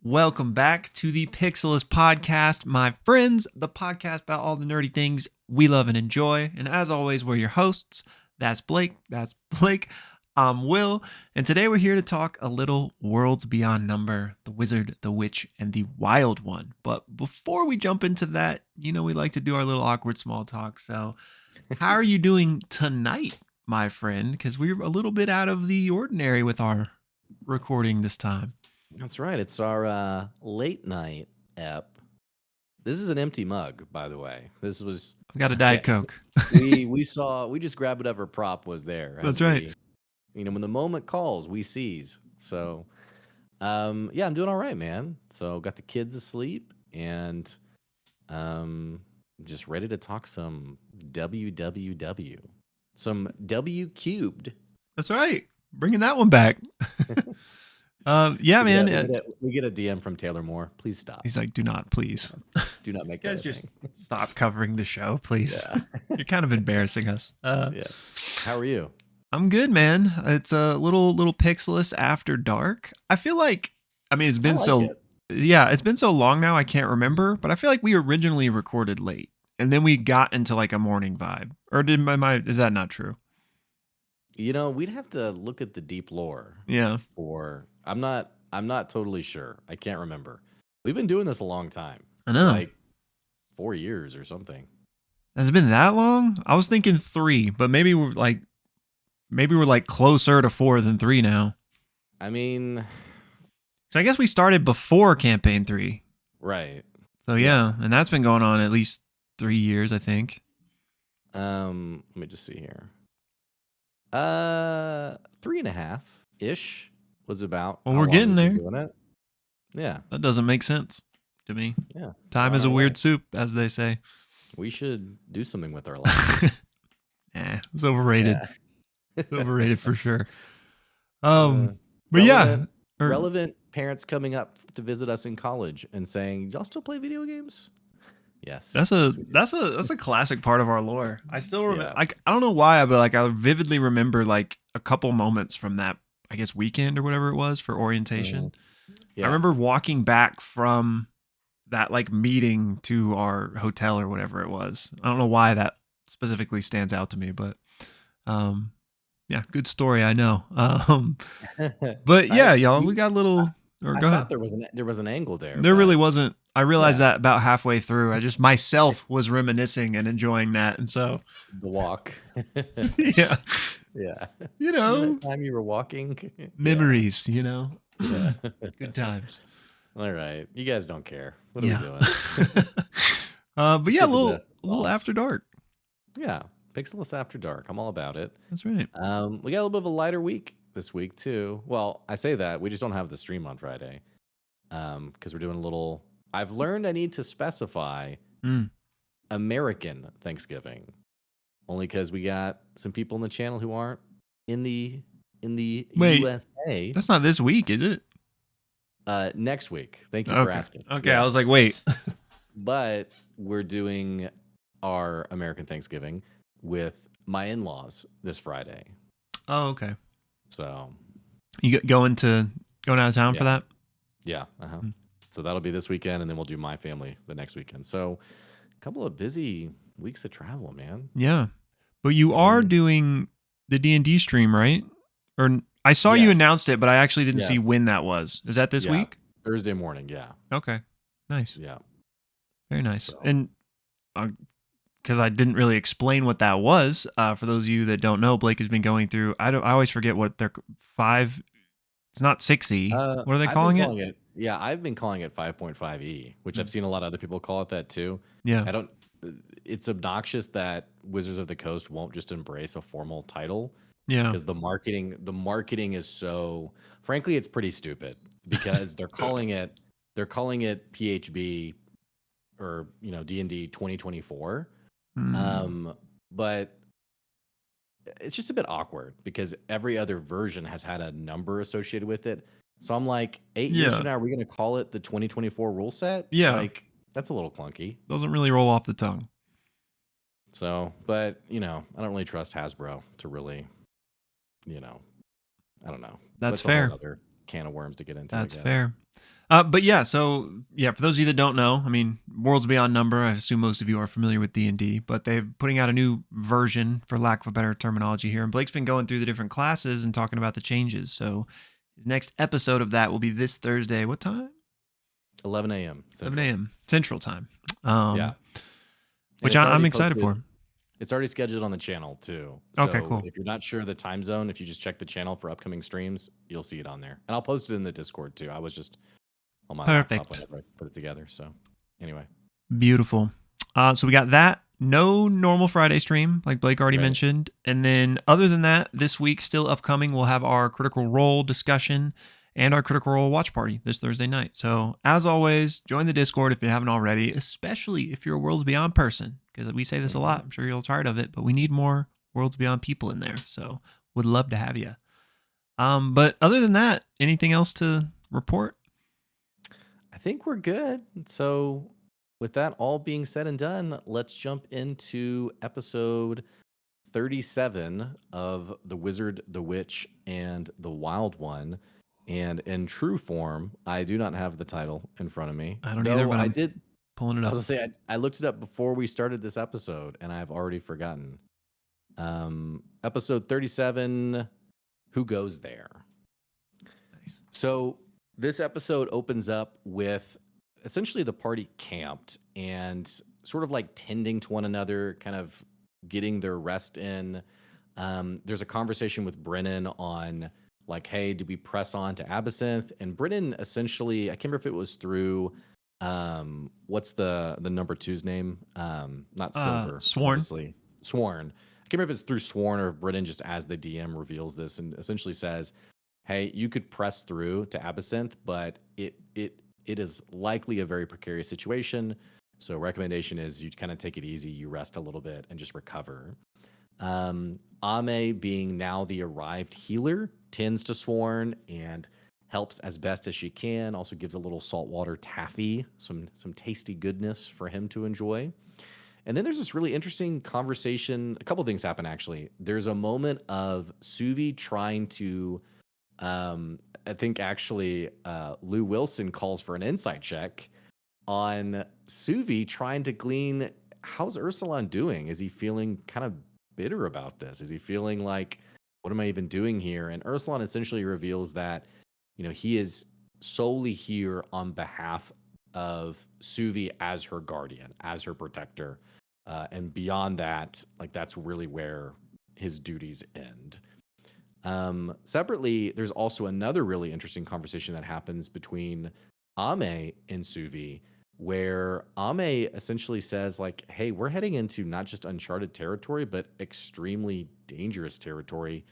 Welcome back to the Pixelists Podcast, my friends, the podcast about all the nerdy things we love and enjoy. And as always, we're your hosts. That's Blake. I'm Will. And today we're here to talk a little Worlds Beyond Number, the Wizard, the Witch, and the Wild One. But before we jump into that, we like to do our little awkward small talk. So how are you doing tonight, my friend? Because we're a little bit out of the ordinary with our recording this time. That's right. It's our late night ep. This is an empty mug, by the way. I've got a Diet Coke. we just grabbed whatever prop was there. That's right. When the moment calls, we seize. So, I'm doing all right, man. So got the kids asleep and just ready to talk some WWW, some W cubed. That's right. Bringing that one back. Man. We get a DM from Taylor Moore. Please stop. He's like, do not, please. Do not make that. Guys, just stop covering the show, please. Yeah. You're kind of embarrassing us. Yeah. How are you? I'm good, man. It's a little Pixelists after dark. I feel like, it's been it's been so long now. I can't remember, but I feel like we originally recorded late and then we got into like a morning vibe. Or is that not true? We'd have to look at the deep lore. Yeah. I'm not totally sure. I can't remember. We've been doing this a long time. I know. Like 4 years or something. Has it been that long? I was thinking 3, but maybe we're like closer to 4 than 3 now. So I guess we started before campaign 3. Right. So yeah, and that's been going on at least 3 years, I think. Let me just see here. 3.5-ish was about. Well, we're getting there. Doing it. Yeah. That doesn't make sense to me. Yeah. Time is a weird soup, as they say. We should do something with our lives. It's overrated. Yeah. It's overrated for sure. Relevant parents coming up to visit us in college and saying, "Y'all still play video games?" Yes. That's a classic part of our lore. I still remember. Yeah. I don't know why, but I vividly remember like a couple moments from that, I guess, weekend or whatever it was for orientation. Yeah. I remember walking back from that like meeting to our hotel or whatever it was. I don't know why that specifically stands out to me, but good story. I know. But yeah, y'all, we got a little. I thought there was an angle there. There really wasn't. I realized that about halfway through. I just myself was reminiscing and enjoying that, and so the walk. Yeah. That time you were walking. Memories. Yeah. Good times. All right, you guys don't care. What are we doing? But yeah, a little after dark. Yeah, Pixelists After Dark. I'm all about it. That's right. We got a little bit of a lighter week this week too. Well, I say that we just don't have the stream on Friday, because we're doing a little. I've learned I need to specify American Thanksgiving, only because we got some people in the channel who aren't in the USA. That's not this week, is it? Next week. Thank you for asking. Okay, yeah. I was like, wait. But we're doing our American Thanksgiving with my in-laws this Friday. Oh, okay. So you going out of town for that? Yeah. So that'll be this weekend, and then we'll do my family the next weekend. So a couple of busy weeks of travel, man. Yeah. But you are doing the D&D stream, right? Or I saw you announced it, but I actually didn't see when that was. Is that this week? Thursday morning, yeah. Okay. Nice. Yeah. Very nice. So. And because I didn't really explain what that was, for those of you that don't know, Blake has been going through, I always forget what they're 5, it's not 6E. What are they calling it? Yeah, I've been calling it 5.5E, which I've seen a lot of other people call it that too. Yeah. It's obnoxious that Wizards of the Coast won't just embrace a formal title. Yeah. Because the marketing is so, frankly, it's pretty stupid because they're calling it PHB or D&D 2024. But it's just a bit awkward because every other version has had a number associated with it. So I'm like, 8 years from now, are we going to call it the 2024 rule set? Yeah. Like, that's a little clunky. Doesn't really roll off the tongue. So, but, I don't really trust Hasbro to really, I don't know. That's fair. Another can of worms to get into. That's fair. But yeah, so yeah, for those of you that don't know, I mean, Worlds Beyond Number, I assume most of you are familiar with D&D, but they're putting out a new version, for lack of a better terminology here. And Blake's been going through the different classes and talking about the changes. So his next episode of that will be this Thursday. What time? 11 a.m. 11 Central. a.m. Central Time. Yeah. Which it's I'm already excited posted. for. It's already scheduled on the channel too. Okay, So cool. if you're not sure the time zone, if you just check the channel for upcoming streams, you'll see it on there. And I'll post it in the Discord too. I was just on my laptop whenever I put it together. So anyway. Beautiful. So we got that. No normal Friday stream, like Blake already mentioned. And then other than that, this week still upcoming, we'll have our Critical Role discussion and our Critical Role watch party this Thursday night. So as always, join the Discord if you haven't already, especially if you're a Worlds Beyond person, because we say this a lot. I'm sure you're all tired of it, but we need more Worlds Beyond people in there. So would love to have you. But other than that, anything else to report? I think we're good. So with that all being said and done, let's jump into episode 37 of The Wizard, the Witch, and the Wild One. And in true form, I do not have the title in front of me. I don't either, but I did pulling it up. I was gonna say I looked it up before we started this episode, and I've already forgotten. Episode 37, Who Goes There? Nice. So this episode opens up with essentially the party camped and sort of like tending to one another, kind of getting their rest in. There's a conversation with Brennan on like, hey, do we press on to Absinthe? And Brennan essentially, I can't remember if it was through what's the number two's name? Not Silver, Sworn. obviously. Sworn. I can't remember if it's through Sworn or if Brennan just as the DM reveals this and essentially says, hey, you could press through to Absinthe, but it is likely a very precarious situation. So recommendation is you kind of take it easy, you rest a little bit and just recover. Ame, being now the arrived healer, tends to Sworn and helps as best as she can. Also gives a little saltwater taffy, some tasty goodness for him to enjoy. And then there's this really interesting conversation. A couple things happen, actually. There's a moment of Suvi trying to, I think actually Lou Wilson calls for an insight check on Suvi trying to glean, how's Ursulon doing? Is he feeling kind of bitter about this? Is he feeling like, what am I even doing here? And Ursulon essentially reveals that, you know, he is solely here on behalf of Suvi as her guardian, as her protector. And beyond that, like that's really where his duties end. Separately, there's also another really interesting conversation that happens between Ame and Suvi, where Ame essentially says like, hey, we're heading into not just uncharted territory, but extremely dangerous territory.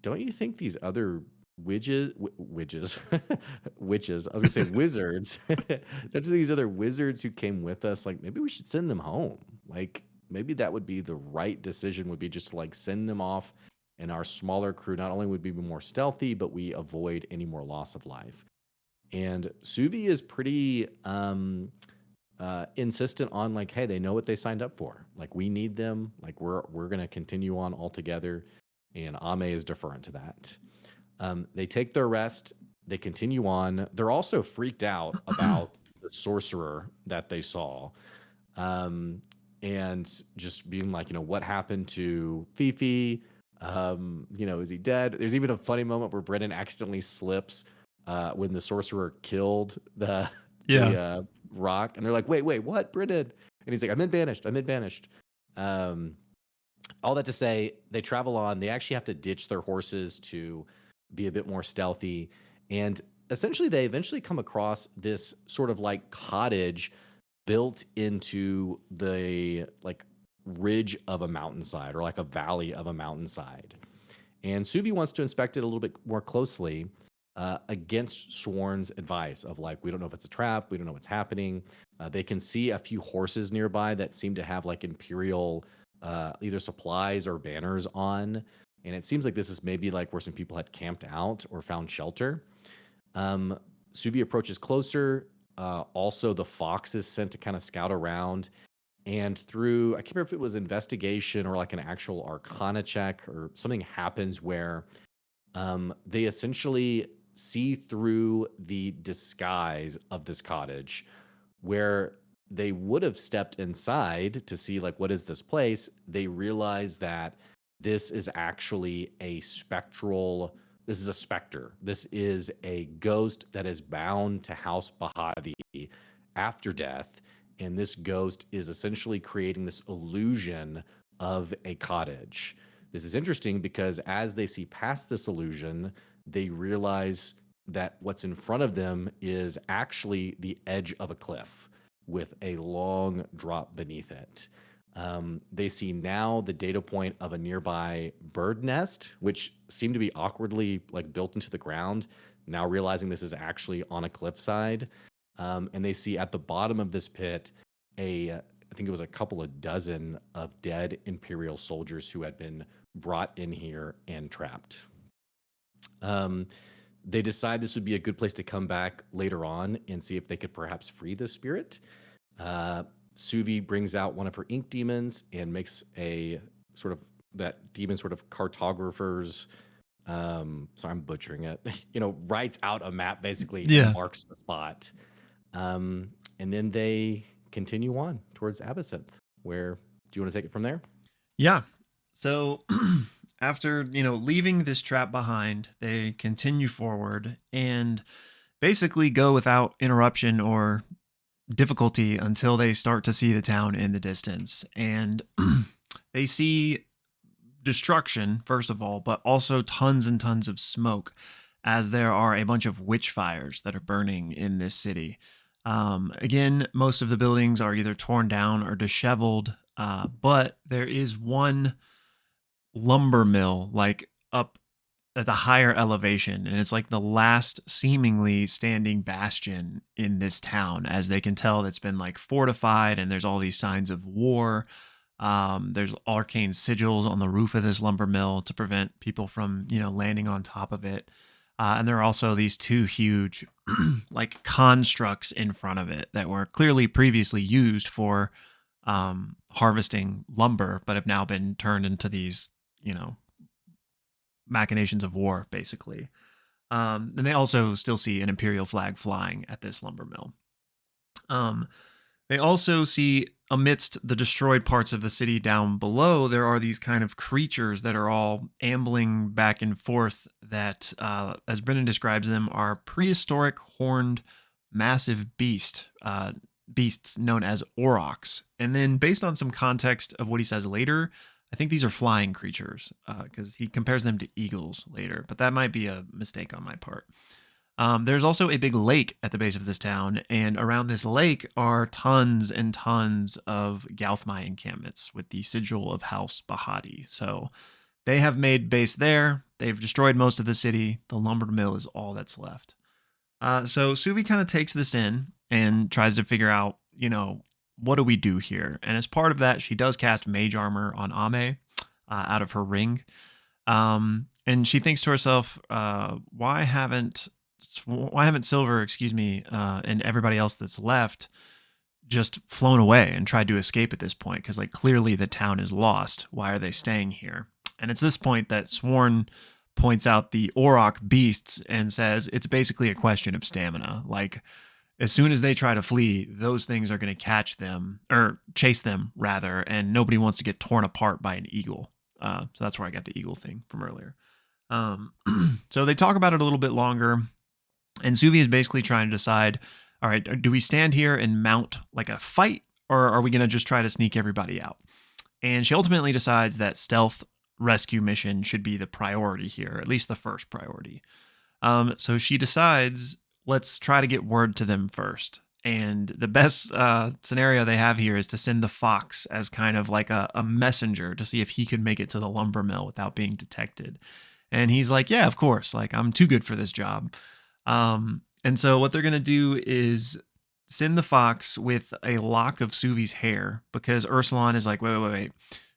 Don't you think these other witches, witches, I was gonna say wizards, don't you think these other wizards who came with us, like maybe we should send them home? Like maybe that would be the right decision, would be just to like send them off, and our smaller crew not only would be more stealthy, but we avoid any more loss of life. And Suvi is pretty insistent on like, hey, they know what they signed up for. Like we need them. Like we're gonna continue on all together. And Ame is deferent to that. They take their rest. They continue on. They're also freaked out about the sorcerer that they saw. And just being like, you know, what happened to Fifi? You know, is he dead? There's even a funny moment where Brennan accidentally slips when the sorcerer killed the rock. And they're like, wait, what, Brennan? And he's like, I'm in banished. All that to say, they travel on. They actually have to ditch their horses to be a bit more stealthy. And essentially, they eventually come across this sort of like cottage built into the like ridge of a mountainside or like a valley of a mountainside. And Suvi wants to inspect it a little bit more closely against Sworn's advice of like, we don't know if it's a trap. We don't know what's happening. They can see a few horses nearby that seem to have like Imperial either supplies or banners on. And it seems like this is maybe like where some people had camped out or found shelter. Suvi approaches closer. Also, the fox is sent to kind of scout around. And through, I can't remember if it was investigation or like an actual arcana check or something happens where they essentially see through the disguise of this cottage, where they would have stepped inside to see like what is this place. They realize that this is actually a spectral. This is a specter. This is a ghost that is bound to House Bahadi after death, and this ghost is essentially creating this illusion of a cottage. This is interesting because as they see past this illusion, they realize that what's in front of them is actually the edge of a cliff with a long drop beneath it. They see now the data point of a nearby bird nest, which seemed to be awkwardly like built into the ground. Now realizing this is actually on a cliffside, and they see at the bottom of this pit I think it was a couple of dozen of dead Imperial soldiers who had been brought in here and trapped. They decide this would be a good place to come back later on and see if they could perhaps free the spirit. Suvi brings out one of her ink demons and makes a sort of that demon sort of cartographer's. So I'm butchering it. Writes out a map basically and marks the spot. And then they continue on towards Absinthe. Where do you want to take it from there? Yeah. So after, leaving this trap behind, they continue forward and basically go without interruption or difficulty until they start to see the town in the distance. And they see destruction, first of all, but also tons and tons of smoke, as there are a bunch of witch fires that are burning in this city. Again, most of the buildings are either torn down or disheveled, but there is one lumber mill like up at the higher elevation, and it's like the last seemingly standing bastion in this town, as they can tell it's been like fortified and there's all these signs of war. There's arcane sigils on the roof of this lumber mill to prevent people from landing on top of it. And there are also these two huge like constructs in front of it that were clearly previously used for harvesting lumber, but have now been turned into these, machinations of war, basically. And they also still see an Imperial flag flying at this lumber mill. They also see amidst the destroyed parts of the city down below, there are these kind of creatures that are all ambling back and forth that, as Brennan describes them, are prehistoric horned massive beasts known as aurochs. And then based on some context of what he says later, I think these are flying creatures because he compares them to eagles later, but that might be a mistake on my part. There's also a big lake at the base of this town, and around this lake are tons and tons of Gauthmai encampments with the sigil of House Bahadi. So they have made base there. They've destroyed most of the city. The lumber mill is all that's left. So Suvi kind of takes this in and tries to figure out, what do we do here? And as part of that, she does cast mage armor on Ame out of her ring. And she thinks to herself, why haven't Silver, and everybody else that's left just flown away and tried to escape at this point? Because clearly the town is lost. Why are they staying here? And it's this point that Sworn points out the Auroch beasts and says it's basically a question of stamina. As soon as they try to flee, those things are going to catch them, or chase them rather, and nobody wants to get torn apart by an eagle. So that's where I got the eagle thing from earlier. So they talk about it a little bit longer. And Suvi is basically trying to decide, all right, do we stand here and mount like a fight, or are we going to just try to sneak everybody out? And she ultimately decides that stealth rescue mission should be the priority here, at least the first priority. So she decides, let's try to get word to them first. And the best scenario they have here is to send the fox as kind of like a messenger to see if he could make it to the lumber mill without being detected. And he's like, yeah, of course. I'm too good for this job. And so what they're going to do is send the fox with a lock of Suvi's hair, because Ursulon is like, wait.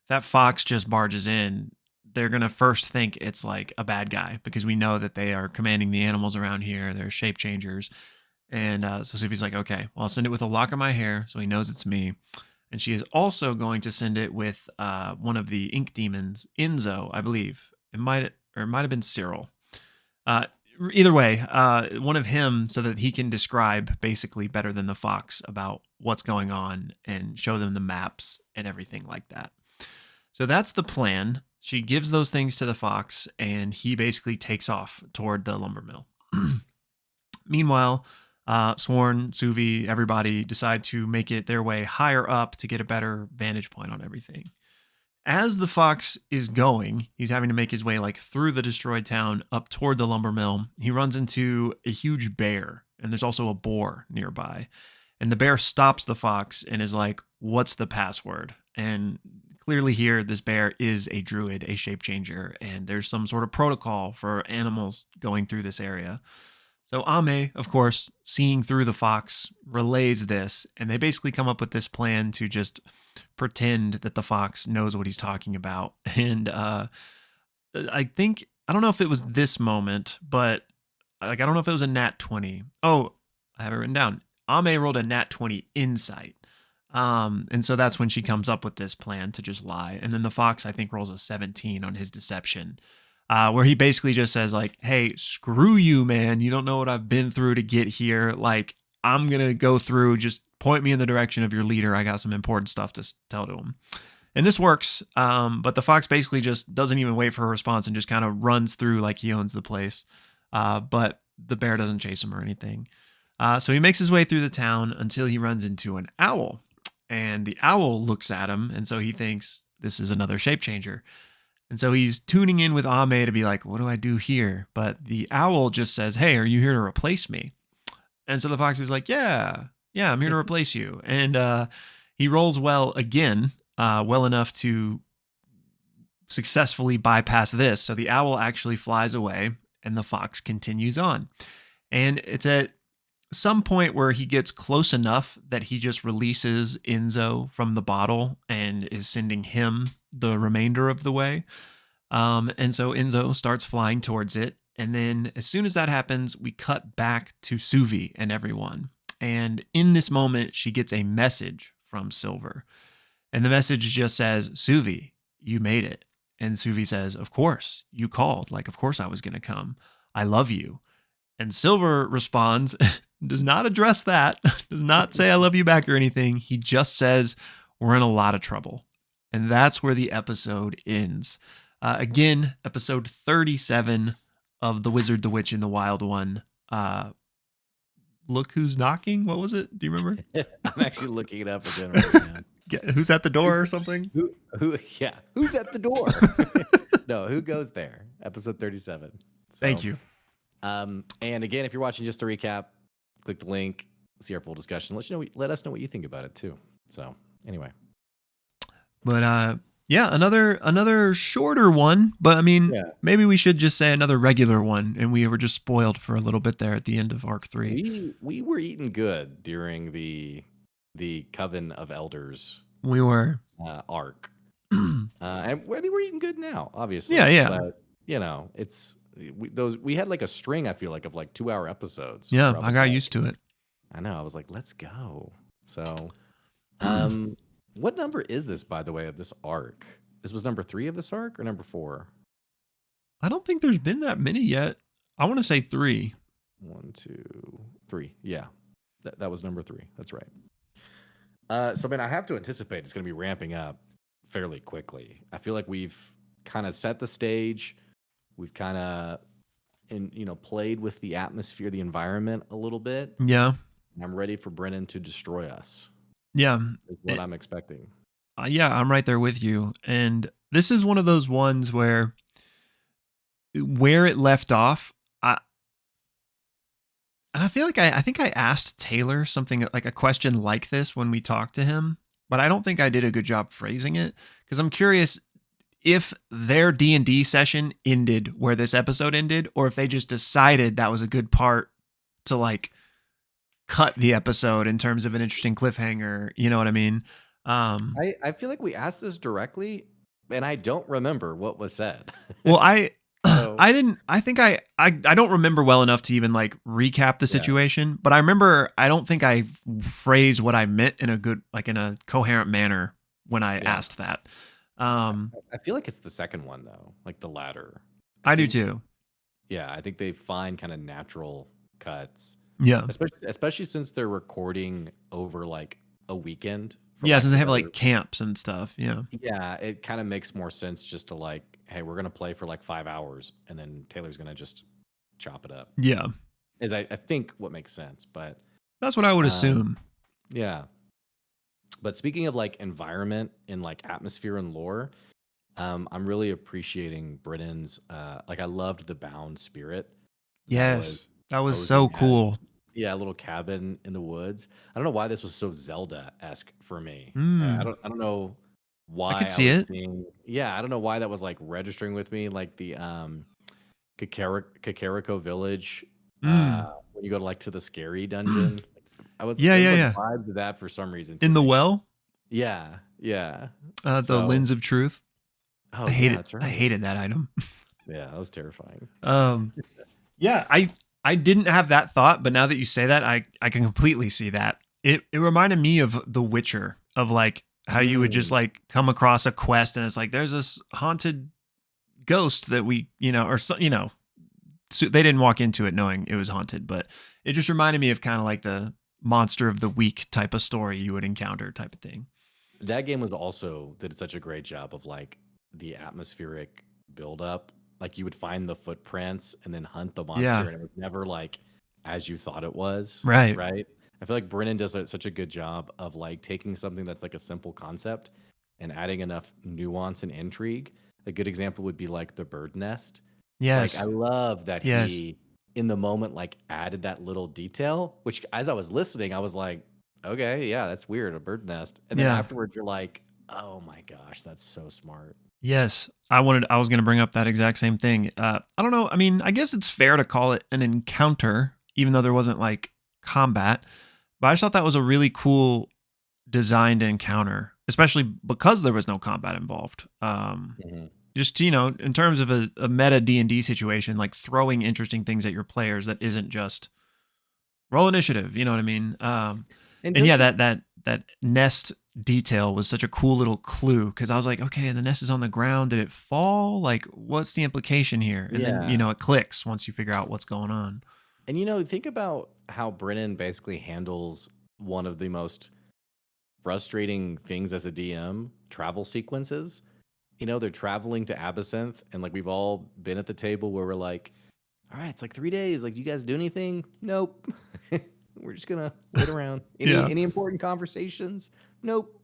That fox just barges in. They're going to first think it's like a bad guy, because we know that they are commanding the animals around here. They're shape changers. And so Suvi's like, okay, well, I'll send it with a lock of my hair so he knows it's me. And she is also going to send it with one of the ink demons, Enzo, I believe. It might have been Cyril. either way, one of him so that he can describe basically better than the fox about what's going on and show them the maps and everything like that. So that's the plan. She gives those things to the fox and he basically takes off toward the lumber mill. Meanwhile, Sworn, Suvi, everybody decide to make it their way higher up to get a better vantage point on everything. As the fox is going, he's having to make his way like through the destroyed town up toward the lumber mill. He runs into a huge bear, and there's also a boar nearby. And the bear stops the fox and is like, "What's the password?" And clearly here, this bear is a druid, a shape changer, and there's some sort of protocol for animals going through this area. So Ame, of course, seeing through the fox, relays this, and they basically come up with this plan to just pretend that the fox knows what he's talking about. And I think, I don't know if it was this moment, but like I don't know if it was a nat 20. Oh, I have it written down. Ame rolled a nat 20 insight. And so that's when she comes up with this plan to just lie. And then the fox, I think, rolls a 17 on his deception. Where he basically just says like, "Hey, screw you, man. You don't know what I've been through to get here. Like, I'm going to go through, just point me in the direction of your leader. I got some important stuff to tell to him." And this works. But the fox basically just doesn't even wait for a response and just kind of runs through like he owns the place. But the bear doesn't chase him or anything. So he makes his way through the town until he runs into an owl. And the owl looks at him. And so he thinks this is another shape changer. And so he's tuning in with Ame to be like, "What do I do here?" But the owl just says, "Hey, are you here to replace me?" And so the fox is like, yeah, I'm here to replace you. And he rolls well again, well enough to successfully bypass this. So the owl actually flies away and the fox continues on. And it's at some point where he gets close enough that he just releases Enzo from the bottle and is sending him the remainder of the way. And so Enzo starts flying towards it. And then as soon as that happens, we cut back to Suvi and everyone. And in this moment, she gets a message from Silver. And the message just says, "Suvi, you made it." And Suvi says, "Of course, you called. Like, of course I was going to come. I love you." And Silver responds, does not address that, does not say "I love you" back or anything. He just says, "We're in a lot of trouble." And that's where the episode ends. Again, episode 37 of The Wizard, the Witch, and the Wild One. Look Who's Knocking? What was it? Do you remember? I'm actually looking it up again right now. Who's at the door or something? Yeah. Who's at the door? No, who goes there? Episode 37. So, thank you. And again, if you're watching just to recap, click the link, see our full discussion. Let us know what you think about it too. So anyway. But yeah, another shorter one. But I mean, maybe we should just say another regular one. And we were just spoiled for a little bit there at the end of Arc 3. We were eating good during the Coven of Elders. We were arc. And I mean, we're eating good now, obviously. Yeah. But, it's we had like a string, I feel like, of like 2-hour episodes. Yeah, I got used to it. I know. I was like, let's go. So, what number is this, by the way, of this arc? This was number 3 of this arc or number 4? I don't think there's been that many yet. I want to say 3. 1, 2, 3. Yeah, that was number 3. That's right. So, man, I have to anticipate it's going to be ramping up fairly quickly. I feel like we've kind of set the stage. We've kind of, played with the atmosphere, the environment a little bit. Yeah. I'm ready for Brennan to destroy us. Yeah. Is what I'm expecting. Yeah, I'm right there with you. And this is one of those ones where it left off, and I feel like I think I asked Taylor something like a question like this when we talked to him, but I don't think I did a good job phrasing it because I'm curious if their D&D session ended where this episode ended, or if they just decided that was a good part to like cut the episode in terms of an interesting cliffhanger. You know what I mean? I feel like we asked this directly, and I don't remember what was said. Well, I don't remember well enough to even like recap the situation, but I remember I don't think I phrased what I meant in a coherent manner when I asked that. I feel like it's the second one though, like the latter. I do too. Yeah, I think they find kind of natural cuts, Yeah. especially since they're recording over like a weekend, for Yeah, lack so of they a have better. like camps and stuff. Yeah. Yeah, it kind of makes more sense just to like, hey, we're gonna play for like 5 hours, and then Taylor's gonna just chop it up. Yeah. Is I think what makes sense, but That's what I would um, assume. yeah. But speaking of like environment and like atmosphere and lore, I'm really appreciating Brennan's. Like I loved the Bound spirit that was Yes. That was posing so as, cool. yeah, a little cabin in the woods. I don't know why this was so Zelda-esque for me. Mm, I don't know I why could I see was it. seeing. Yeah, I don't know why that was like registering with me, like the Kakariko village. Mm. When you go to like to the scary dungeon, Yeah, it was yeah, like yeah. vibes of that for some reason to In the me. well, Yeah, yeah. the So, lens of truth. oh I hate yeah, it. that's I right. hated that item. Yeah, that was terrifying. Um, yeah, I didn't have that thought, but now that you say that, I can completely see that. It reminded me of The Witcher, of like how you would just Mm. like come across a quest and it's like there's this haunted ghost that we, or so, so they didn't walk into it knowing it was haunted, but it just reminded me of kind of like the monster of the week type of story you would encounter type of thing. That game was also did such a great job of like the atmospheric buildup. Like you would find the footprints and then hunt the monster, Yeah. and it was never like as you thought it was, Right. right? I feel like Brennan does such a good job of like taking something that's like a simple concept and adding enough nuance and intrigue. A good example would be like the bird nest. Like I Yes. love that Yes. he in the moment like added that little detail, which as I was listening, I was like, okay, yeah, that's weird, a bird nest. And then Yeah. afterwards you're like, oh my gosh, that's so smart. Yes. I was going to bring up that exact same thing. I don't know. I mean, I guess it's fair to call it an encounter, even though there wasn't like combat. But I just thought that was a really cool designed encounter, especially because there was no combat involved. Mhm. Just in terms of a meta D&D situation, like throwing interesting things at your players that isn't just roll initiative. You know what I mean? And And yeah, don't you that nest detail was such a cool little clue because I was like, okay, the nest is on the ground. Did it fall? Like, what's the implication here? And then yeah. it clicks once you figure out what's going on. And think about how Brennan basically handles one of the most frustrating things as a DM, travel sequences. They're traveling to Absinthe, and like we've all been at the table where we're like, all right, it's like 3 days. Like, do you guys do anything? Nope. We're just gonna wait around. Yeah. Any important conversations? Nope.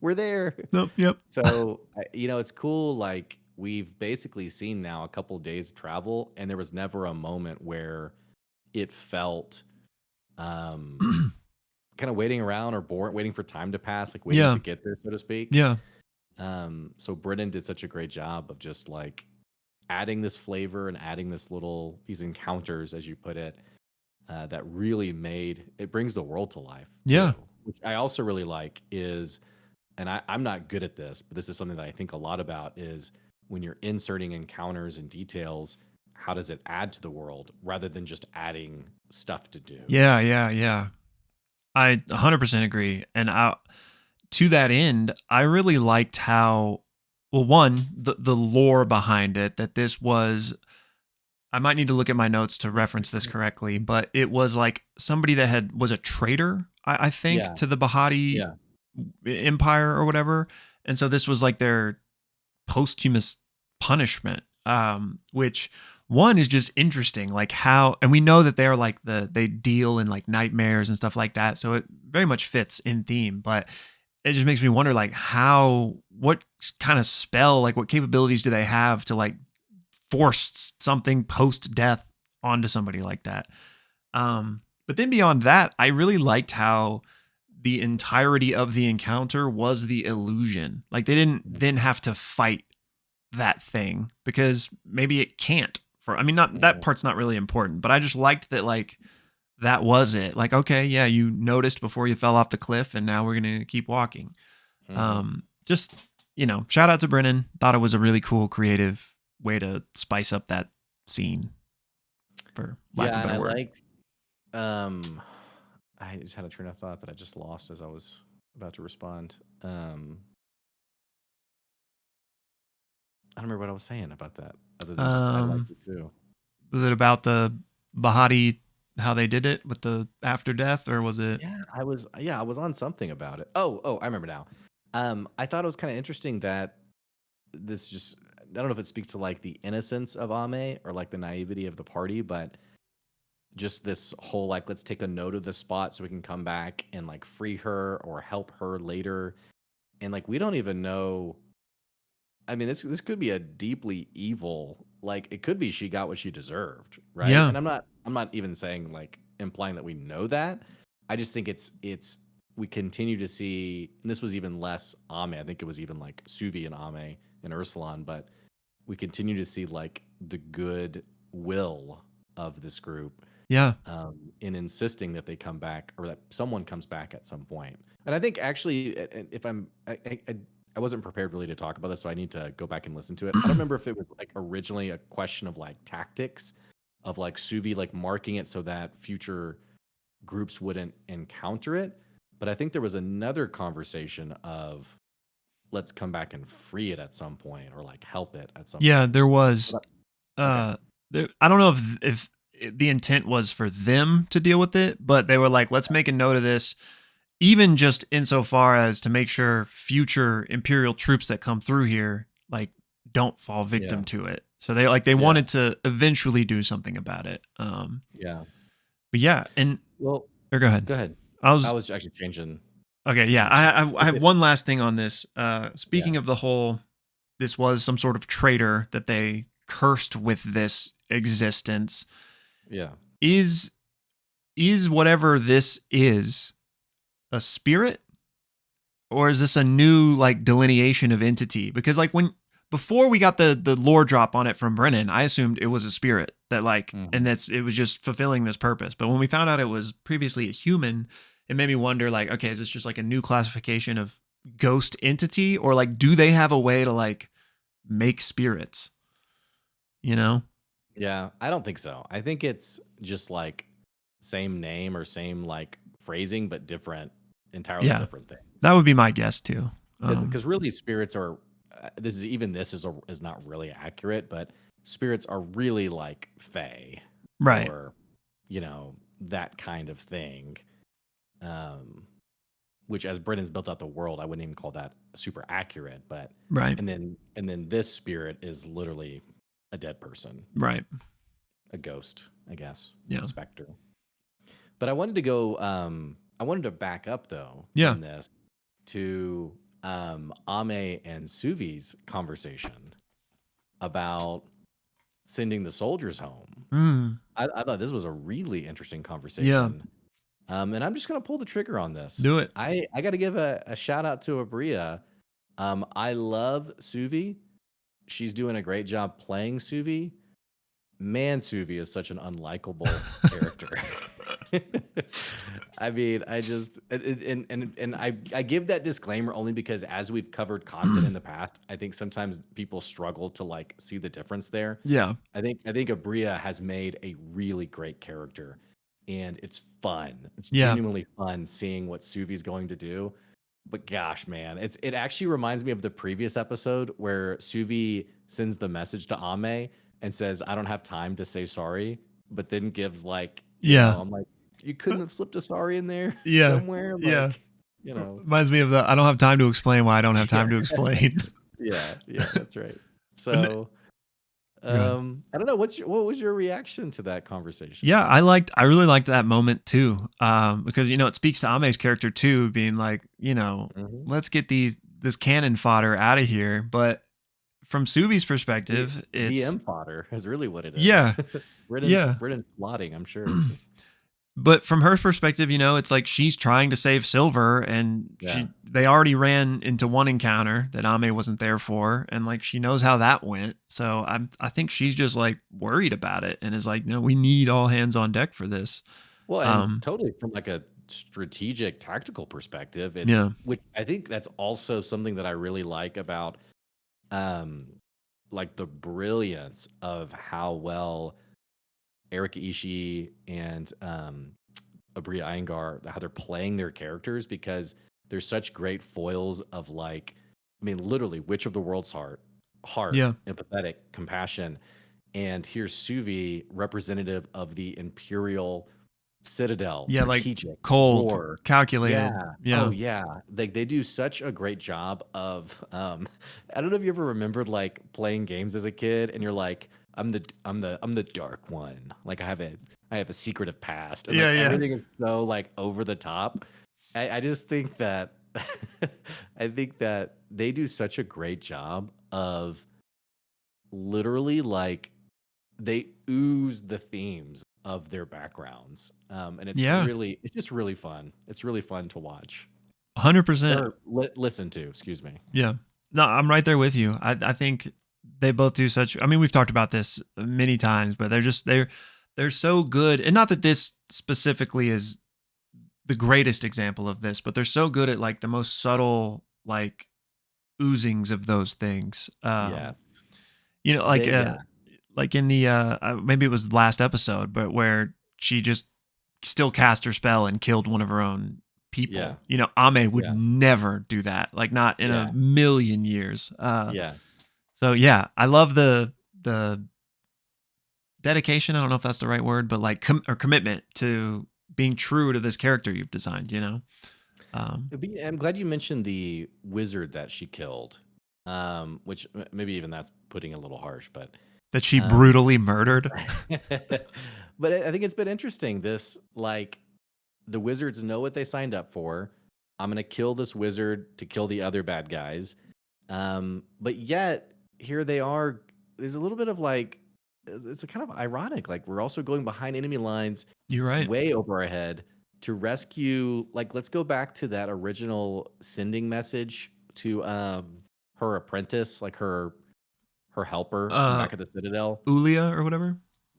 We're there. Nope. Yep. So it's cool. Like we've basically seen now a couple days travel, and there was never a moment where it felt um kind of waiting around or bored, waiting for time to pass, like waiting Yeah. to get there, so to speak. Yeah. So Brennan did such a great job of just like adding this flavor and adding these encounters, as you put it, that really it brings the world to life Yeah. too. Which I also really like is, and I'm not good at this, but this is something that I think a lot about is when you're inserting encounters and details, how does it add to the world rather than just adding stuff to do? Yeah. Yeah. Yeah. I 100% agree. And to that end, I really liked how, well, one, the lore behind it, that this was, I might need to look at my notes to reference this correctly, but it was like somebody that was a traitor, I think, Yeah, to the Bahati yeah, Empire or whatever. And so this was like their posthumous punishment, which one is just interesting, like how, and we know that they're like they deal in like nightmares and stuff like that. So it very much fits in theme, but it just makes me wonder like what kind of spell, like what capabilities do they have to like force something post death onto somebody like that. But then beyond that, I really liked how the entirety of the encounter was the illusion. Like they didn't then have to fight that thing because maybe it can't. I mean, not that mhm, part's not really important, but I just liked that like that was it. Like, okay, yeah, you noticed before you fell off the cliff, and now we're gonna keep walking. mhm. Just shout out to Brennan. Thought it was a really cool, creative way to spice up that scene, for lack Yeah, of a and better I word. liked. I just had a train of thought that I just lost as I was about to respond. I don't remember what I was saying about that, other than just I liked Um, it too. Was it about the Bahati, how they did it with the after death, or was it? I was on something about it. I remember now. I thought it was kind of interesting that this just I don't know if it speaks to like the innocence of Ame or like the naivety of the party, but just this whole like let's take a note of the spot so we can come back and like free her or help her later. And like we don't even know. I mean, this could be a deeply evil. Like it could be she got what she deserved, right? Yeah, And I'm not even saying like implying that we know that. I just think it's we continue to see. And this was even less Ame. I think it was even like Suvi and Ame and Ursulon, but we continue to see like the good will of this group yeah, in insisting that they come back or that someone comes back at some point. And I think actually, if I wasn't prepared really to talk about this, so I need to go back and listen to it. I don't remember if it was like originally a question of like tactics of like Suvi like marking it so that future groups wouldn't encounter it. But I think there was another conversation of let's come back and free it at some point or like help it at some yeah. point. There was. Okay. I don't know if the intent was for them to deal with it, but they were like, let's make a note of this, even just insofar as to make sure future Imperial troops that come through here like don't fall victim Yeah. to it. So they Yeah. wanted to eventually do something about it. Yeah. But yeah, and Well, or go ahead. go ahead. I I was was actually changing okay. Yeah, seats. I have one last thing on this. Yeah. Speaking of the whole, this was some sort of traitor that they cursed with this existence. Yeah. Is whatever this is a spirit, or is this a new like delineation of entity? Because like when before we got the lore drop on it from Brennan, I assumed it was a spirit that like and Mhm. it was just fulfilling this purpose. But when we found out it was previously a human, it made me wonder like, okay, is this just like a new classification of ghost entity, or like do they have a way to like make spirits? You know? Yeah, I don't think so. I think it's just like same name or same like phrasing, but entirely Yeah. different That things. would be my guess too. Because really, spirits are. This is not really accurate, but spirits are really like fae Right. or that kind of thing. Um, which as Brennan's built out the world, I wouldn't even call that super accurate. But Right. and then this spirit is literally a dead person, Right. a ghost, I guess, Yeah. specter. But I wanted to go. I wanted to back up though Yeah. from this to Ame and Suvi's conversation about sending the soldiers home. Mm. I thought this was a really interesting Yeah. conversation. And I'm just gonna pull the trigger on this. Do it. I got to give a shout out to Aabria. I love Suvi. She's doing a great job playing Suvi. Man, Suvi is such an unlikable character. I mean, I just and I give that disclaimer only because as we've covered content in the past, I think sometimes people struggle to like see the difference there. Yeah. I think Abria has made a really great character, and it's fun. It's Yeah. genuinely fun seeing what Suvi's going to do. But gosh, man, it actually reminds me of the previous episode where Suvi sends the message to Ame and says, "I don't have time to say sorry," but then gives like, Yeah. I'm like, you couldn't have slipped a sorry in there Yeah. somewhere, Yeah. like, you know. Reminds me of the I don't have time to explain why I don't have Yeah, time to explain. yeah, that's right. And So, good. I don't know. What was your reaction to that conversation? Yeah, I really liked that moment too. Because it speaks to Ame's character too, being like, Mhm. let's get this cannon fodder out of here. But from Suvi's The perspective, it's DM fodder is really what it is. yeah, Brennan's yeah. Brennan's plotting, I'm sure. But from her perspective, it's like she's trying to save Silver, and Yeah. they already ran into one encounter that Ame wasn't there for, and like she knows how that went. So I think she's just like worried about it, and is like, no, we need all hands on deck for this. Well, and Um, totally from like a strategic tactical perspective, yeah, which I think that's also something that I really like about um like the brilliance of how well Erika Ishii and Aabria Iyengar, how they're playing their characters, because they're such great foils of like, I mean, literally, Witch of the World's heart, yeah, empathetic, compassion, and here's Suvi, representative of the Imperial Citadel, Yeah, like strategic cold, war. Yeah. calculated. Oh Yeah. yeah. They do such a great job of I don't know if you ever remembered like playing games as a kid and you're like, I'm the dark one. Like I have a secretive past. And Yeah, like yeah. everything is so like over the top. I just think that I think that they do such a great job of literally like they ooze the themes of their backgrounds. And Yeah. it's just really fun. It's really fun to watch 100%. or listen to, excuse me. Yeah. No, I'm right there with you. I think they both do such, I mean, we've talked about this many times, but they're so good. And not that this specifically is the greatest example of this, but they're so good at like the most subtle like oozings of those things. Yes. Like Yeah. like in the maybe it was the last episode, but where she just still cast her spell and killed one of her own Yeah. people. Ame would Yeah. never do that. Like not in a Yeah. million years. Yeah. So yeah, I love the dedication. I don't know if that's the right word, but like or commitment to being true to this character you've designed. Um, I'm glad you mentioned the wizard that she killed. Which maybe even that's putting it a little harsh, but that she um brutally murdered. but I think it's been interesting. This like the wizards know what they signed up for. I'm gonna kill this wizard to kill the other bad guys. But yet here they are. There's a little bit of like it's a kind of ironic. Like we're also going behind enemy lines, You're right. way over our head to rescue. Like let's go back to that original sending message to her apprentice, like her helper from Uh, back at the Citadel, Ulia or whatever.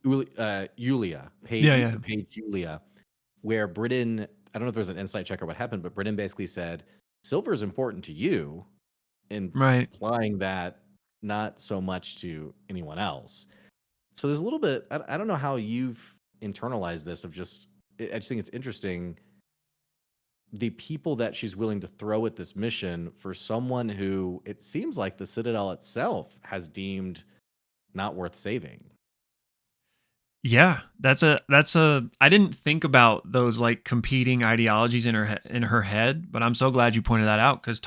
Yulia, Yeah, yeah. page Yulia, where Britain, I don't know if there's an insight check or what happened, but Britain basically said, silver is important to you, Right. implying that not so much to anyone else. So there's a little bit, I don't know how you've internalized this of just, I just think it's interesting the people that she's willing to throw at this mission for someone who it seems like the Citadel itself has deemed not worth saving. Yeah, that's a I didn't think about those like competing ideologies in her head, but I'm so glad you pointed that out cuz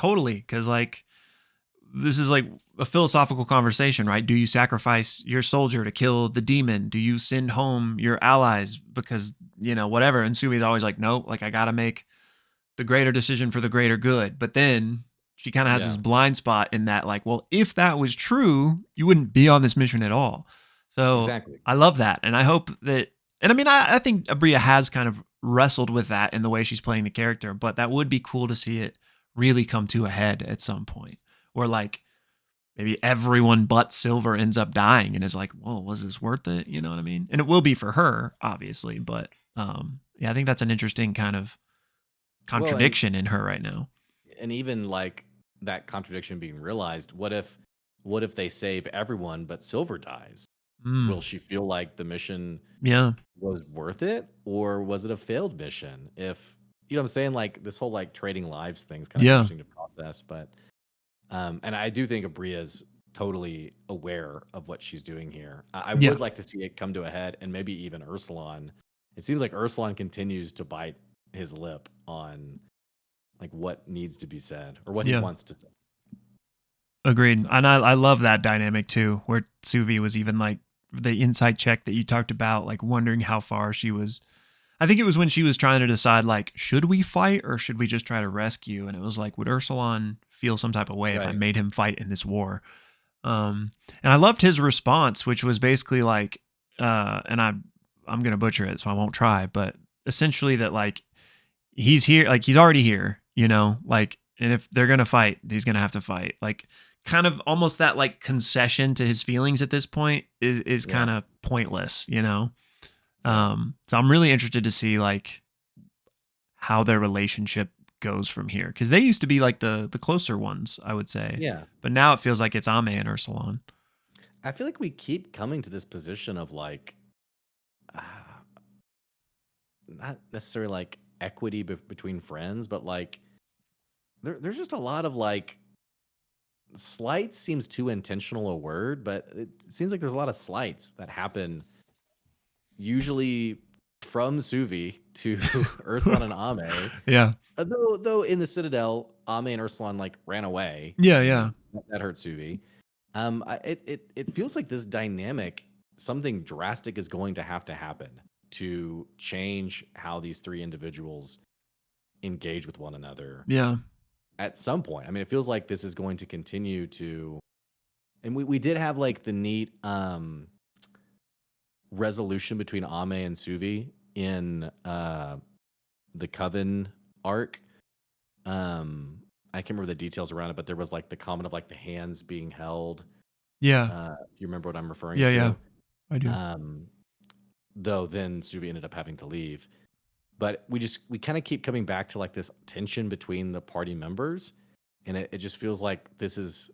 like this is like a philosophical conversation, right? Do you sacrifice your soldier to kill the demon? Do you send home your allies because, whatever? And Sumi's always like, "No, like I got to make the greater decision for the greater good." But then she kind of has this Yeah, blind spot in that like, well, if that was true, you wouldn't be on this mission at all. So exactly. I love that. And I hope that, and I mean, I think Aabria has kind of wrestled with that in the way she's playing the character, but that would be cool to see it really come to a head at some point where like maybe everyone but Silver ends up dying and is like, whoa, was this worth it? You know what I mean? And it will be for her, obviously, but yeah, I think that's an interesting kind of Well, and contradiction in her right now. even like that contradiction being realized, what if they save everyone but Silver dies? Will Mm, she feel like the mission yeah. was worth it or was it a failed mission? If you know what I'm saying, like this whole like trading lives thing is kind of Yeah. interesting to process, but and I do think Abria's totally aware of what she's doing here. I Yeah. would like to see it come to a head and maybe even Ursulon. It seems like Ursulon continues to bite his lip on like what needs to be said or what he Yeah. wants to say. Agreed. So And I love that dynamic too, where Suvi was even like the insight check that you talked about, like wondering how far she was. I think it was when she was trying to decide, like, should we fight or should we just try to rescue? And it was like, would Ursulon feel some type of way if I right. made him fight in this war? And I loved his response, which was basically like, and I'm gonna butcher it, so I won't try, but essentially that like he's here, like he's already here, like, and if they're gonna fight, he's gonna have to fight. Like, kind of almost that like concession to his feelings at this point is Yeah. kind of pointless. Yeah. So I'm really interested to see like how their relationship goes from here because they used to be like the closer ones, I would say, Yeah. but now it feels like it's Ame and Ursulon. I feel like we keep coming to this position of like uh, not necessarily like equity between friends, but like there's just a lot of like slights seems too intentional a word, but it seems like there's a lot of slights that happen usually from Suvi to Ursulon and Ame. Yeah. Though in the Citadel, Ame and Ursulon like ran away. Yeah, You yeah. know, that hurt Suvi. It feels like this dynamic, something drastic is going to happen to change how these three individuals engage with one another Yeah. at some point. I mean, it feels like this is going to continue to, and we did have like the neat resolution between Ame and Suvi in the Coven arc. I can't remember the details around it, but there was like the comment of like the hands being held. Yeah. If you remember what I'm referring Yeah, to. yeah. I do. Though then Suvi ended up having to leave. But we kind of keep coming back to like this tension between the party members. And it just feels like this is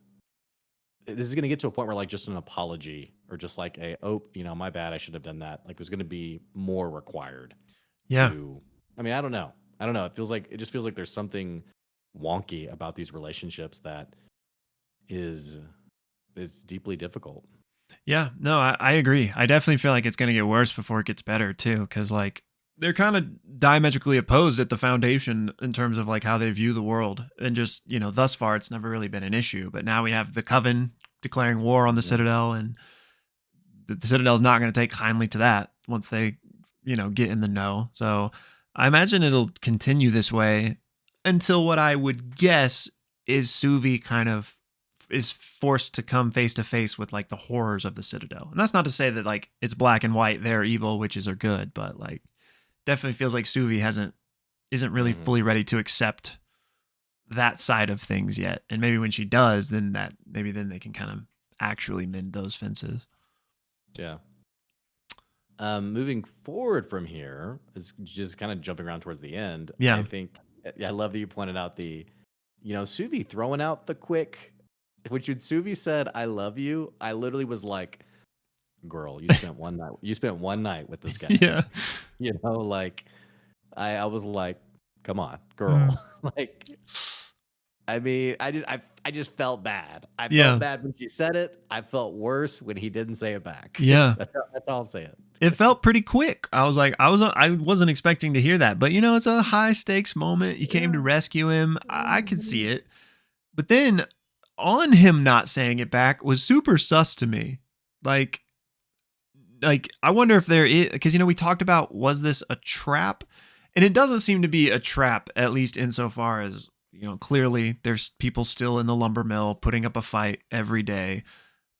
going to get to a point where like just an apology or just like my bad, I should have done that. Like there's going to be more required. Yeah. I mean, I don't know. It just feels like there's something wonky about these relationships that is deeply difficult. Yeah, no, I agree. I definitely feel like it's going to get worse before it gets better too, because like they're kind of diametrically opposed at the foundation in terms of like how they view the world, and just thus far it's never really been an issue. But now we have the Coven declaring war on the Citadel, and the Citadel is not going to take kindly to that once they get in the know. So I imagine it'll continue this way until what I would guess is Suvi kind of is forced to come face to face with like the horrors of the Citadel. And that's not to say that like it's black and white, they're evil, witches are good, but like definitely feels like Suvi isn't really fully ready to accept that side of things yet. And maybe when she does, then they can kind of actually mend those fences. Yeah. Moving forward from here is just kind of jumping around towards the end. Yeah. I love that you pointed out Suvi throwing out the quick, which when Suvi said, "I love you," I literally was like, "Girl, you spent one night. You spent one night with this guy." Yeah. Like I was like, "Come on, girl." Like, I mean, I just felt bad. I felt bad when she said it. I felt worse when he didn't say it back. Yeah. That's how I'll say it. It felt pretty quick. I was like, I wasn't expecting to hear that, but it's a high stakes moment. You came to rescue him. I could see it. But then on him not saying it back was super sus to me. Like I wonder if there is, because we talked about, was this a trap? And it doesn't seem to be a trap, at least insofar as clearly there's people still in the lumber mill putting up a fight every day,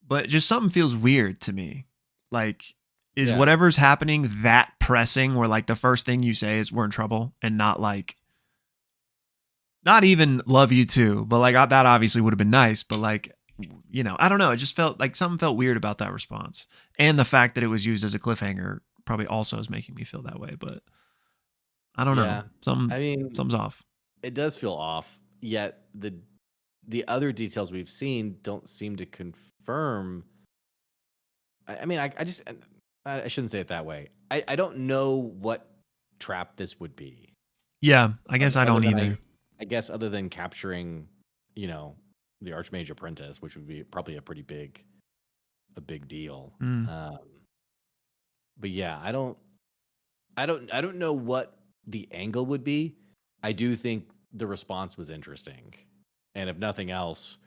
but just something feels weird to me. Like, is whatever's happening that pressing where like the first thing you say is we're in trouble, and not even love you too, but like that obviously would have been nice, but like, I don't know. It just felt like something felt weird about that response, and the fact that it was used as a cliffhanger probably also is making me feel that way, but I don't know. Something's off. It does feel off, yet the other details we've seen don't seem to confirm. I mean, I shouldn't say it that way. I don't know what trap this would be. Yeah, I guess I don't either. I guess other than capturing, the Archmage Apprentice, which would be probably a big deal. But yeah, I don't know what the angle would be. I do think the response was interesting, and if nothing else,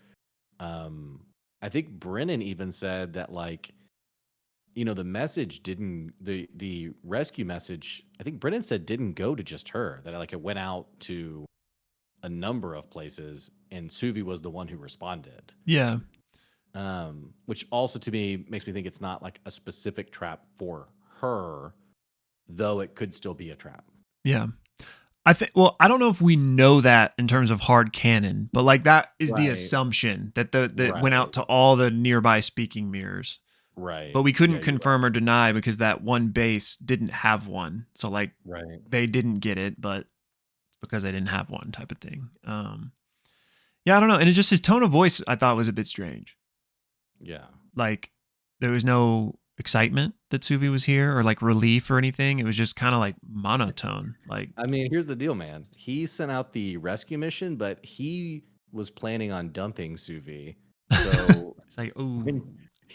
I think Brennan even said that like, the message didn't, the rescue message, I think Brennan said didn't go to just her, that like it went out to a number of places, and Suvi was the one who responded. Yeah. Which also to me makes me think it's not like a specific trap for her, though it could still be a trap. Yeah. I don't know if we know that in terms of hard canon, but like that is the assumption that that went out to all the nearby speaking mirrors. Right. But we couldn't confirm or deny because that one base didn't have one. So like they didn't get it, but because they didn't have one type of thing. Yeah, I don't know. And it's just his tone of voice I thought was a bit strange. Yeah. Like there was no excitement that Suvi was here or like relief or anything. It was just kind of like monotone. Like, I mean, here's the deal, man. He sent out the rescue mission, but he was planning on dumping sous vide. So It's like, ooh,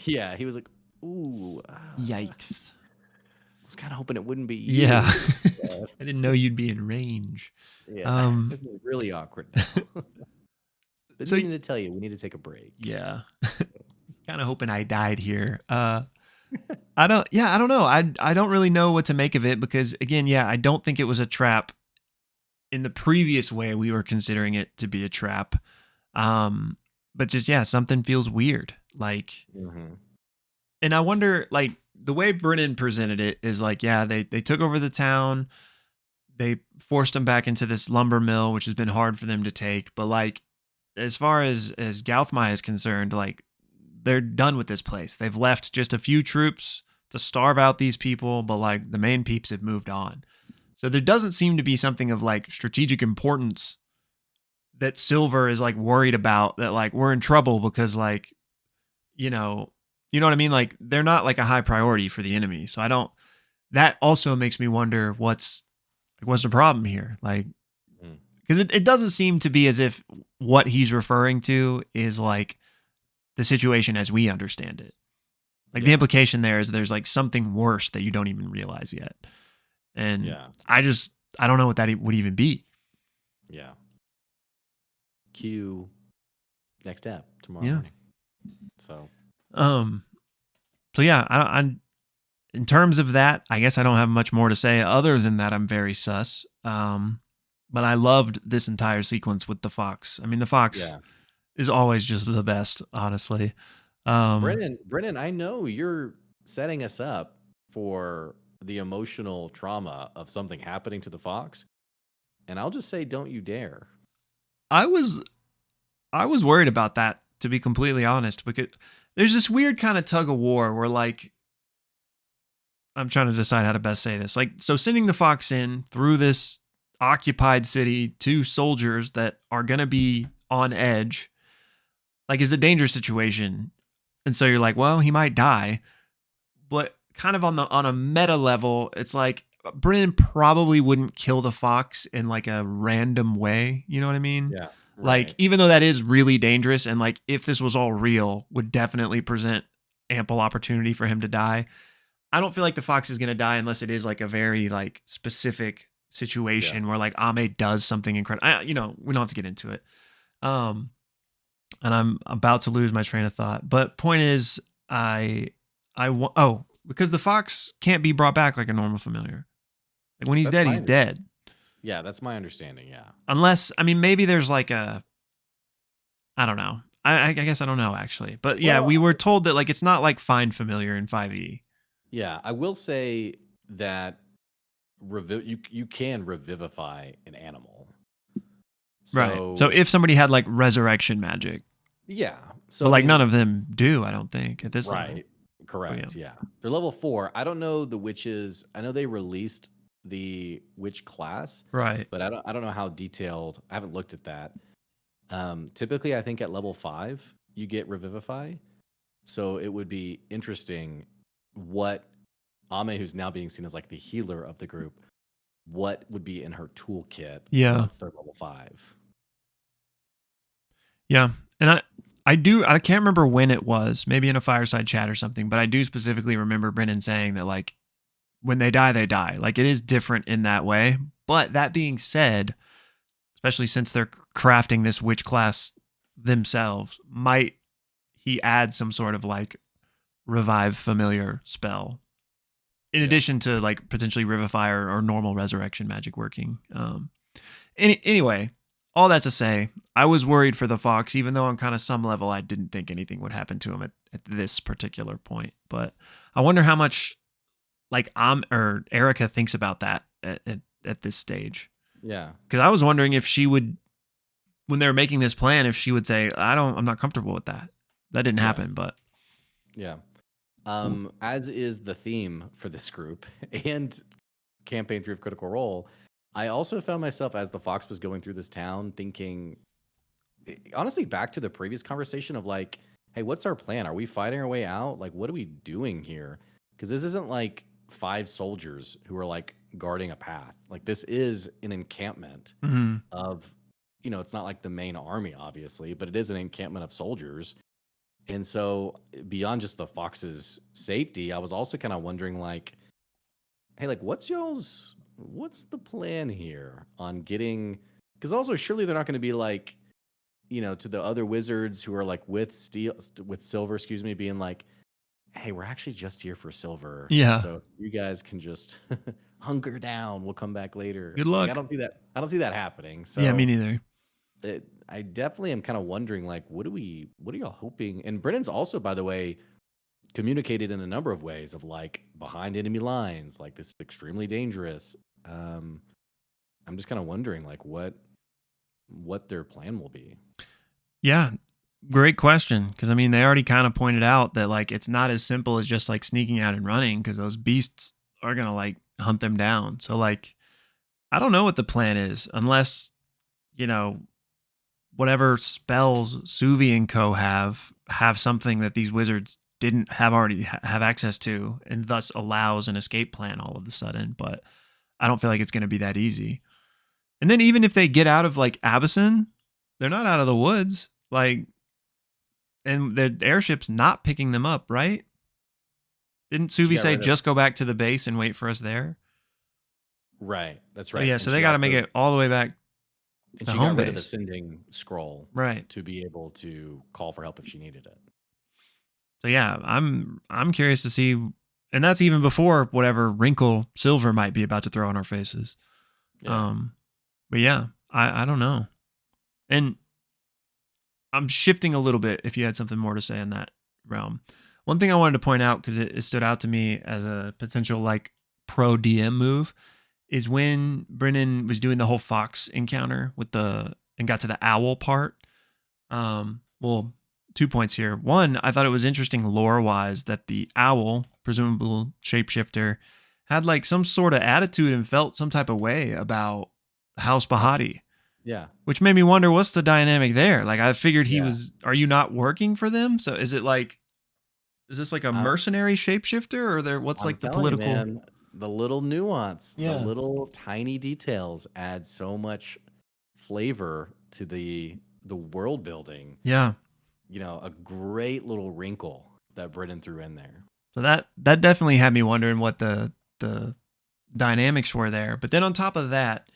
yeah, he was like, ooh, yikes. I was kind of hoping it wouldn't be Yeah. you. I didn't know you'd be in range. Yeah, this is really awkward now. Been So meaning to tell you, we need to take a break. yeah. Kind of hoping I died here. I don't know. I don't really know what to make of it because again, yeah, I don't think it was a trap in the previous way we were considering it to be a trap. But just yeah, something feels weird. Like and I wonder like the way Brennan presented it is like, yeah, they took over the town. They forced them back into this lumber mill, which has been hard for them to take. But like as far as Gauthmai is concerned, like they're done with this place. They've left just a few troops to starve out these people, but like the main peeps have moved on. So there doesn't seem to be something of like strategic importance that Silver is like worried about, that like we're in trouble because like, you know what I mean? Like they're not like a high priority for the enemy. So I don't, that also makes me wonder what's the problem here? Like, because it doesn't seem to be as if what he's referring to is like the situation as we understand it. Like the implication there is there's like something worse that you don't even realize yet. And I don't know what that would even be. Yeah. Cue next step tomorrow morning. So yeah, I in terms of that, I guess I don't have much more to say other than that I'm very sus. But I loved this entire sequence with the fox. I mean, the fox is always just the best, honestly. Brennan, I know you're setting us up for the emotional trauma of something happening to the fox. And I'll just say, don't you dare. I was worried about that, to be completely honest, because there's this weird kind of tug of war where like, I'm trying to decide how to best say this. Like, so sending the fox in through this occupied city to soldiers that are going to be on edge, like, is a dangerous situation. And so you're like, well, he might die. But kind of on a meta level, it's like Brennan probably wouldn't kill the fox in like a random way. You know what I mean? Yeah. Like, even though that is really dangerous and like if this was all real, would definitely present ample opportunity for him to die. I don't feel like the fox is going to die unless it is like a very like specific situation where like Ame does something incredible. We don't have to get into it. And I'm about to lose my train of thought. But point is, because the fox can't be brought back like a normal familiar. Like when he's dead, he's dead. Yeah, that's my understanding. Yeah. Unless, I mean, maybe there's like I don't know. I guess I don't know actually. But yeah, we were told that like it's not like find familiar in 5e. Yeah, I will say that you can revivify an animal. So, right. So if somebody had like resurrection magic. Yeah. So but like none of them do, I don't think, at this level. Correct. Yeah. They're level 4. I don't know the witches. I know they released the witch class. Right. But I don't know how detailed. I haven't looked at that. Typically I think at level 5 you get revivify. So it would be interesting what Ame, who's now being seen as like the healer of the group, what would be in her toolkit once they're level 5. Yeah. And I can't remember when it was, maybe in a fireside chat or something, but I do specifically remember Brennan saying that like when they die, they die. Like it is different in that way. But that being said, especially since they're crafting this witch class themselves, might he add some sort of like revive familiar spell in addition to like potentially revivify or normal resurrection magic working. Anyway, all that to say, I was worried for the fox, even though on kind of some level I didn't think anything would happen to him at this particular point. But I wonder how much like Erika thinks about that at this stage. Yeah, because I was wondering if she would, when they were making this plan, if she would say, I'm not comfortable with that. That didn't happen, but yeah. As is the theme for this group and campaign 3 of Critical Role, I also found myself as the fox was going through this town thinking, honestly, back to the previous conversation of like, hey, what's our plan? Are we fighting our way out? Like, what are we doing here? Because this isn't like 5 soldiers who are like guarding a path. Like this is an encampment of it's not like the main army, obviously, but it is an encampment of soldiers. And so beyond just the Fox's safety, I was also kind of wondering like, hey, like what's the plan here on getting, because also surely they're not going to be like, to the other wizards who are like with silver, excuse me, being like, hey, we're actually just here for silver. Yeah. So if you guys can just hunker down, we'll come back later. Good Like, luck. I don't see that happening. So Yeah, me neither. I definitely am kind of wondering, like, what are y'all hoping? And Brennan's also, by the way, communicated in a number of ways of like behind enemy lines, like this is extremely dangerous. I'm just kind of wondering, like, what their plan will be. Yeah, great question. Because I mean, they already kind of pointed out that like it's not as simple as just like sneaking out and running, because those beasts are gonna like hunt them down. So like, I don't know what the plan is, unless whatever spells Suvi and Co have something that these wizards didn't have already have access to, and thus allows an escape plan all of a sudden. But I don't feel like it's going to be that easy. And then even if they get out of like Abyssin, they're not out of the woods. Like, and the airship's not picking them up, right? Didn't Suvi say just go back to the base and wait for us there? Right, that's right. Oh, yeah, so they got to make it all the way back. And she got rid of the sending scroll, right, to be able to call for help if she needed it. So yeah, I'm curious to see, and that's even before whatever wrinkle Silver might be about to throw in our faces. Yeah. But yeah, I don't know, and I'm shifting a little bit. If you had something more to say in that realm, one thing I wanted to point out, because it stood out to me as a potential like pro DM move, is when Brennan was doing the whole fox encounter and got to the owl part. Well, 2 points here. One, I thought it was interesting lore-wise that the owl, presumable shapeshifter, had like some sort of attitude and felt some type of way about House Bahati. Yeah. Which made me wonder, what's the dynamic there? Like, I figured are you not working for them? So is this like a mercenary shapeshifter, or what's like the political... You, man, the little nuance, the little tiny details add so much flavor to the world building. Yeah. A great little wrinkle that Brennan threw in there. So that definitely had me wondering what the dynamics were there. But then on top of that,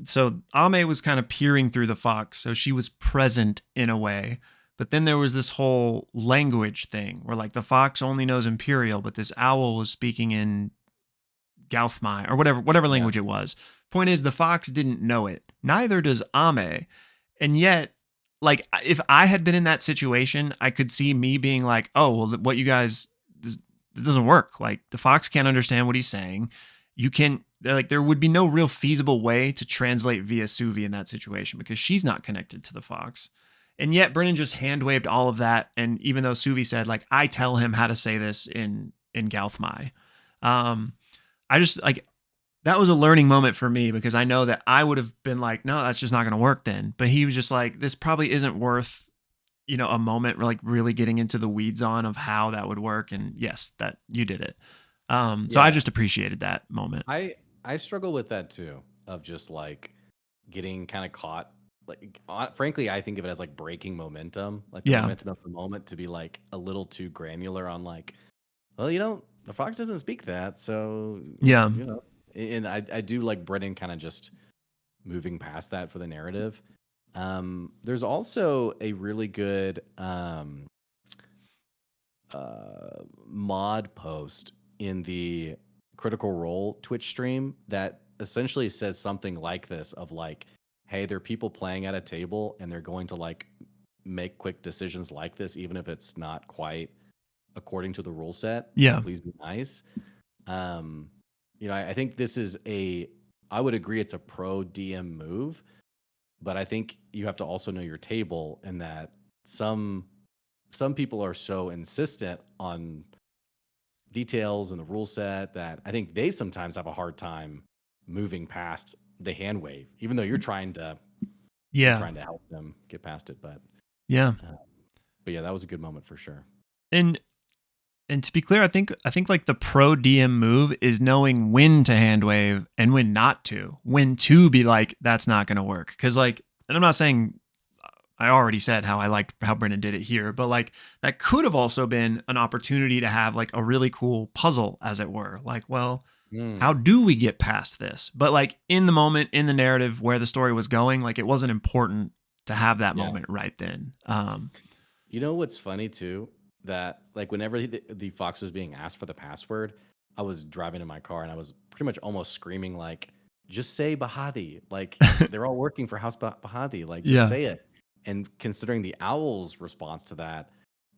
so Ame was kind of peering through the fox, so she was present in a way. But then there was this whole language thing where like the fox only knows Imperial, but this owl was speaking in Gauthmai or whatever language it was. Point is, the fox didn't know it. Neither does Ame. And yet, like, if I had been in that situation, I could see me being like, oh, well, what you guys, it doesn't work. Like, the fox can't understand what he's saying. There would be no real feasible way to translate via Suvi in that situation, because she's not connected to the fox. And yet Brennan just hand waved all of that. And even though Suvi said, like, I tell him how to say this in Gauthmai, I just like, that was a learning moment for me, because I know that I would have been like, no, that's just not going to work then. But he was just like, this probably isn't worth, a moment like really getting into the weeds on of how that would work. And yes, that you did it. So I just appreciated that moment. I struggle with that too, of just like getting kind of caught. Like, frankly, I think of it as like breaking momentum, like the momentum of the moment, to be like a little too granular on like, well, the fox doesn't speak that. So and I do like Brennan kind of just moving past that for the narrative. There's also a really good mod post in the Critical Role Twitch stream that essentially says something like this, of like, hey, there are people playing at a table and they're going to like make quick decisions like this, even if it's not quite according to the rule set. So please be nice. I think this is I would agree it's a pro DM move, but I think you have to also know your table, and that some people are so insistent on details and the rule set that I think they sometimes have a hard time moving past the hand wave, even though you're trying to help them get past it. But yeah, that was a good moment for sure. And to be clear, I think like the pro DM move is knowing when to hand wave and when not to, when to be like, that's not going to work. Cause like and I'm not saying I already said how I liked how Brennan did it here, but like that could have also been an opportunity to have like a really cool puzzle, as it were. Like, well, how do we get past this? But like in the moment, in the narrative where the story was going, like it wasn't important to have that moment right then. You know what's funny too? That like whenever the fox was being asked for the password, I was driving in my car and I was pretty much almost screaming like, just say Bahadi. Like they're all working for House Bahadi. Like just say it. And considering the owl's response to that,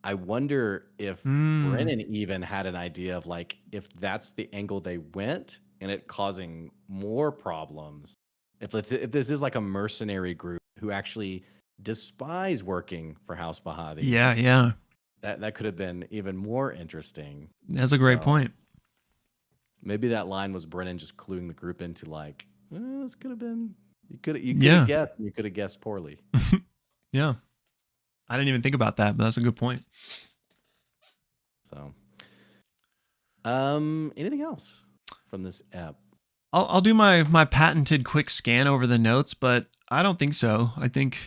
I wonder if Brennan even had an idea of like if that's the angle they went and it causing more problems. If this is like a mercenary group who actually despise working for House Bahadi. Yeah. That could have been even more interesting. That's a great point. Maybe that line was Brennan just cluing the group into like, this could have been, you could have guessed, you could have guessed poorly. Yeah. I didn't even think about that, but that's a good point. So, anything else from this app? I'll do my patented quick scan over the notes, but I don't think so. I think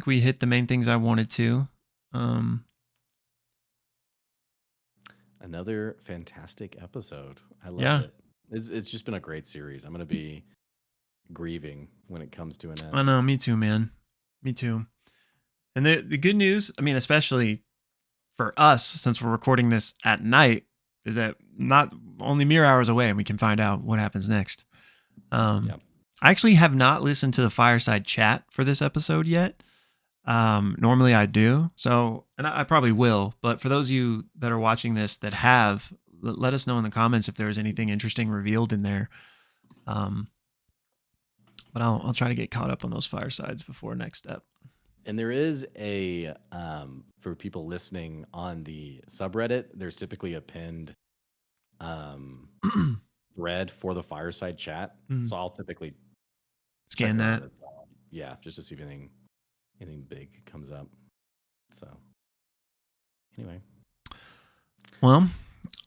we hit the main things I wanted to. Another fantastic episode. I love it. It's just been a great series. I'm going to be grieving when it comes to an end. I know, me too, man. Me too. And the good news, I mean, especially for us, since we're recording this at night, is that not only mere hours away and we can find out what happens next. I actually have not listened to the fireside chat for this episode yet. Normally I do. So, and I probably will, but for those of you that are watching this that have, let us know in the comments if there's anything interesting revealed in there. But I'll try to get caught up on those firesides before next step. And there is a, for people listening on the subreddit, there's typically a pinned thread for the fireside chat. So I'll typically scan that. Yeah, just to see if anything big comes up. So anyway. Well,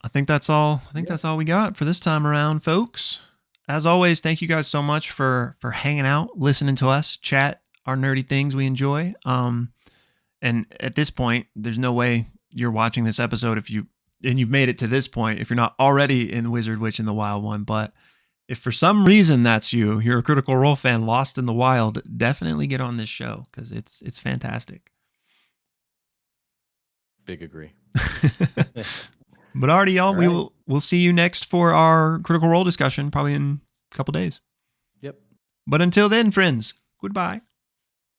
I think that's all. That's all we got for this time around, folks. As always, thank you guys so much for hanging out, listening to us chat our nerdy things we enjoy. And at this point, there's no way you're watching this episode you've made it to this point if you're not already in Wizard, Witch, and the Wild One. But if for some reason you're a Critical Role fan lost in the wild, definitely get on this show because it's fantastic. Big agree. But already, y'all, we'll see you next for our Critical Role discussion, probably in a couple days. Yep. But until then, friends, goodbye.